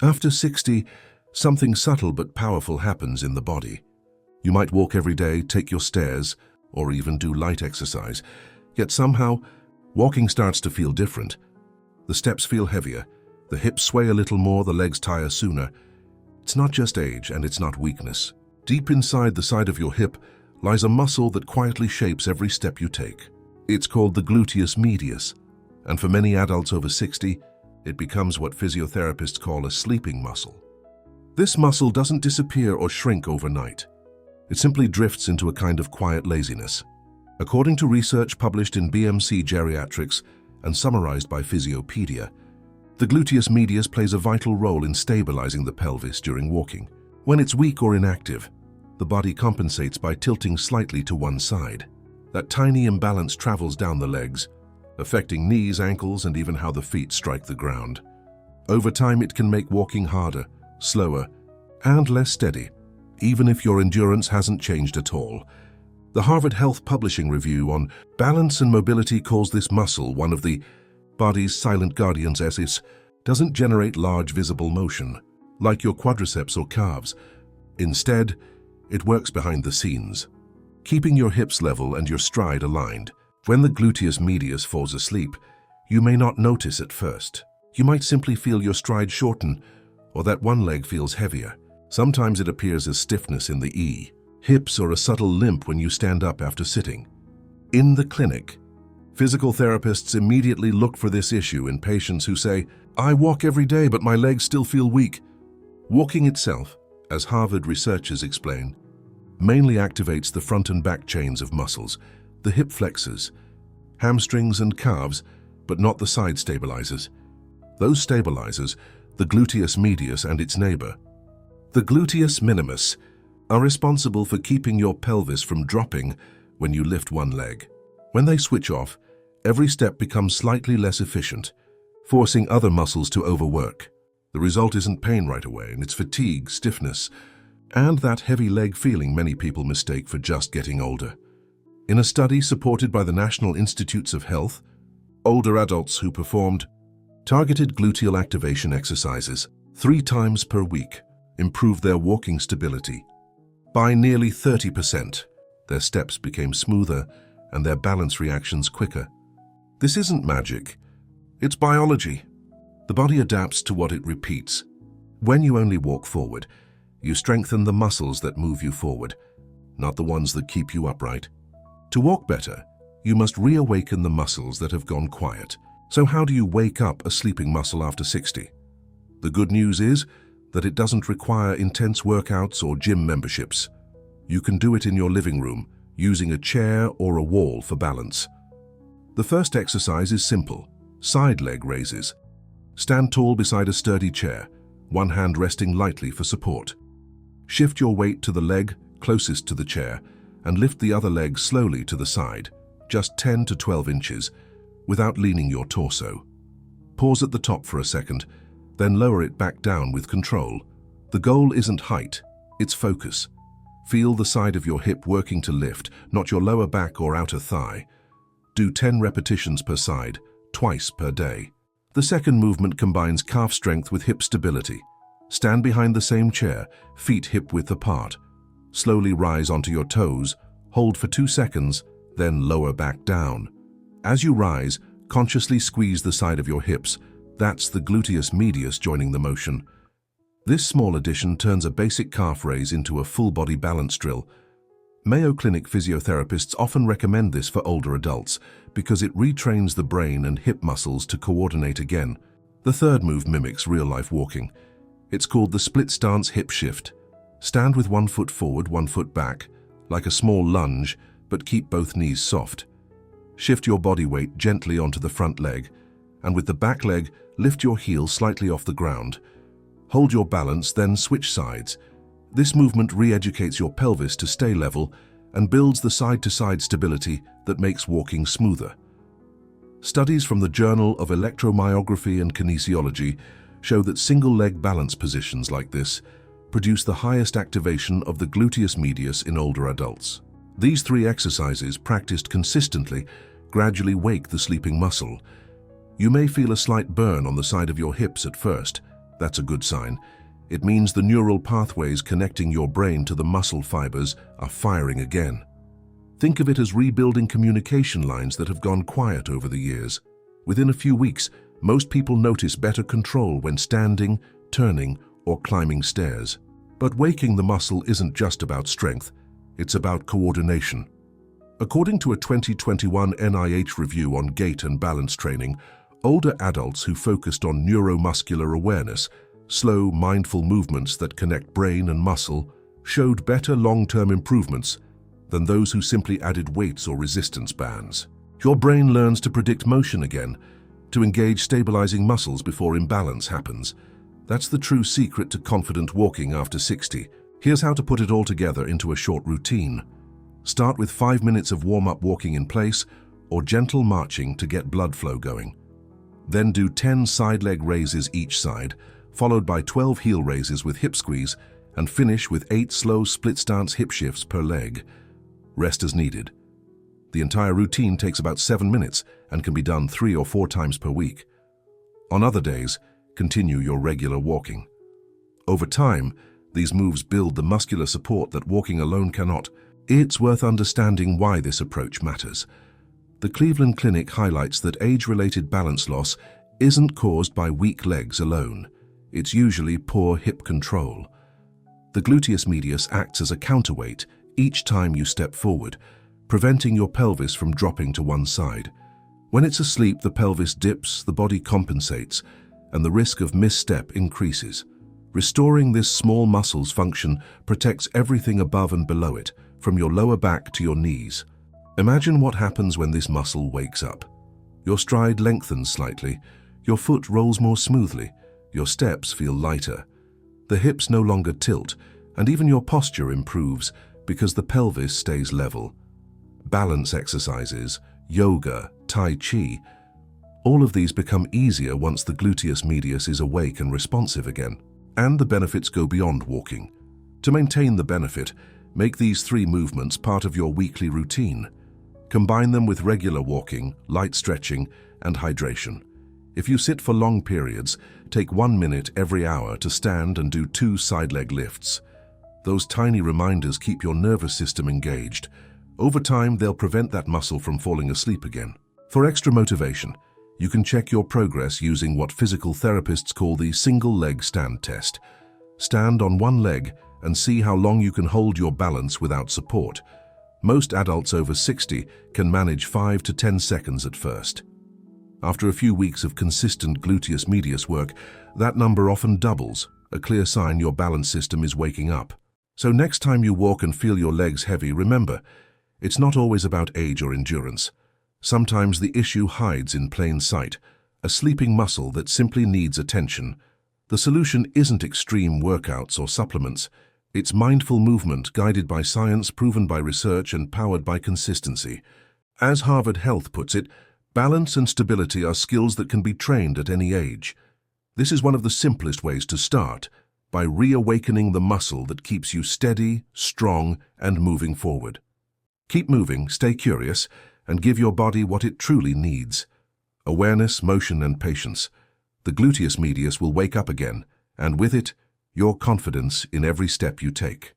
After 60, something subtle but powerful happens in the body. You might walk every day, take your stairs, or even do light exercise, yet somehow, walking starts to feel different. The steps feel heavier, the hips sway a little more, the legs tire sooner. It's not just age, and it's not weakness. Deep inside the side of your hip lies a muscle that quietly shapes every step you take. It's called the gluteus medius, and for many adults over 60, it becomes what physiotherapists call a sleeping muscle. This muscle doesn't disappear or shrink overnight. It simply drifts into a kind of quiet laziness. According to research published in BMC Geriatrics and summarized by Physiopedia, the gluteus medius plays a vital role in stabilizing the pelvis during walking. When it's weak or inactive, the body compensates by tilting slightly to one side. That tiny imbalance travels down the legs, affecting knees, ankles, and even how the feet strike the ground. Over time, it can make walking harder, slower, and less steady, even if your endurance hasn't changed at all. The Harvard Health Publishing Review on Balance and Mobility calls this muscle one of the body's silent guardians, as it doesn't generate large visible motion, like your quadriceps or calves. Instead, it works behind the scenes, keeping your hips level and your stride aligned. When the gluteus medius falls asleep, you may not notice at first. You might simply feel your stride shorten, or that one leg feels heavier. Sometimes it appears as stiffness in the hips or a subtle limp when you stand up after sitting. In the clinic, physical therapists immediately look for this issue in patients who say, "I walk every day, but my legs still feel weak." Walking itself, as Harvard researchers explain, mainly activates the front and back chains of muscles, the hip flexors, hamstrings and calves, but not the side stabilizers. Those stabilizers, the gluteus medius and its neighbor, the gluteus minimus, are responsible for keeping your pelvis from dropping when you lift one leg. When they switch off, every step becomes slightly less efficient, forcing other muscles to overwork. The result isn't pain right away, and it's fatigue, stiffness, and that heavy leg feeling many people mistake for just getting older. In a study supported by the National Institutes of Health, older adults who performed targeted gluteal activation exercises 3 times per week improved their walking stability by nearly 30%. Their steps became smoother and their balance reactions quicker. This isn't magic, it's biology. The body adapts to what it repeats. When you only walk forward, you strengthen the muscles that move you forward, not the ones that keep you upright. To walk better, you must reawaken the muscles that have gone quiet. So how do you wake up a sleeping muscle after 60? The good news is that it doesn't require intense workouts or gym memberships. You can do it in your living room, using a chair or a wall for balance. The first exercise is simple: side leg raises. Stand tall beside a sturdy chair, one hand resting lightly for support. Shift your weight to the leg closest to the chair and lift the other leg slowly to the side, just 10 to 12 inches, without leaning your torso. Pause at the top for a second, then lower it back down with control. The goal isn't height, it's focus. Feel the side of your hip working to lift, not your lower back or outer thigh. Do 10 repetitions per side, twice per day. The second movement combines calf strength with hip stability. Stand behind the same chair, feet hip-width apart. Slowly rise onto your toes, hold for 2 seconds, then lower back down. As you rise, consciously squeeze the side of your hips. That's the gluteus medius joining the motion. This small addition turns a basic calf raise into a full-body balance drill. Mayo Clinic physiotherapists often recommend this for older adults because it retrains the brain and hip muscles to coordinate again. The third move mimics real-life walking. It's called the split stance hip shift. Stand with 1 foot forward, 1 foot back, like a small lunge, but keep both knees soft. Shift your body weight gently onto the front leg, and with the back leg, lift your heel slightly off the ground. Hold your balance, then switch sides. This movement re-educates your pelvis to stay level and builds the side-to-side stability that makes walking smoother. Studies from the Journal of Electromyography and Kinesiology show that single-leg balance positions like this produce the highest activation of the gluteus medius in older adults. These 3 exercises, practiced consistently, gradually wake the sleeping muscle. You may feel a slight burn on the side of your hips at first, That's a good sign. It means the neural pathways connecting your brain to the muscle fibers are firing again. Think of it as rebuilding communication lines that have gone quiet over the years. Within a few weeks, most people notice better control when standing, turning, or climbing stairs. But waking the muscle isn't just about strength, it's about coordination. According to a 2021 NIH review on gait and balance training, older adults who focused on neuromuscular awareness, slow, mindful movements that connect brain and muscle, showed better long-term improvements than those who simply added weights or resistance bands. Your brain learns to predict motion again, to engage stabilizing muscles before imbalance happens. That's the true secret to confident walking after 60. Here's how to put it all together into a short routine. Start with 5 minutes of warm-up walking in place or gentle marching to get blood flow going. Then do 10 side leg raises each side, followed by 12 heel raises with hip squeeze, and finish with 8 slow split stance hip shifts per leg. Rest as needed. The entire routine takes about 7 minutes and can be done 3 or 4 times per week. On other days, continue your regular walking. Over time, these moves build the muscular support that walking alone cannot. It's worth understanding why this approach matters. The Cleveland Clinic highlights that age-related balance loss isn't caused by weak legs alone. It's usually poor hip control. The gluteus medius acts as a counterweight each time you step forward, preventing your pelvis from dropping to one side. When it's asleep, the pelvis dips, the body compensates, and the risk of misstep increases. Restoring this small muscle's function protects everything above and below it, from your lower back to your knees. Imagine what happens when this muscle wakes up. Your stride lengthens slightly, your foot rolls more smoothly, your steps feel lighter. The hips no longer tilt, and even your posture improves because the pelvis stays level. Balance exercises, yoga, tai chi, all of these become easier once the gluteus medius is awake and responsive again. And the benefits go beyond walking. To maintain the benefit, make these 3 movements part of your weekly routine. Combine them with regular walking, light stretching, and hydration. If you sit for long periods, take 1 minute every hour to stand and do 2 side leg lifts. Those tiny reminders keep your nervous system engaged. Over time, they'll prevent that muscle from falling asleep again. For extra motivation, you can check your progress using what physical therapists call the single leg stand test. Stand on one leg and see how long you can hold your balance without support. Most adults over 60 can manage 5 to 10 seconds at first. After a few weeks of consistent gluteus medius work, that number often doubles, a clear sign your balance system is waking up. So next time you walk and feel your legs heavy, remember, it's not always about age or endurance. Sometimes the issue hides in plain sight, a sleeping muscle that simply needs attention. The solution isn't extreme workouts or supplements. It's mindful movement guided by science, proven by research, and powered by consistency. As Harvard Health puts it, balance and stability are skills that can be trained at any age. This is one of the simplest ways to start, by reawakening the muscle that keeps you steady, strong, and moving forward. Keep moving, stay curious, and give your body what it truly needs. Awareness, motion, and patience. The gluteus medius will wake up again, and with it, your confidence in every step you take.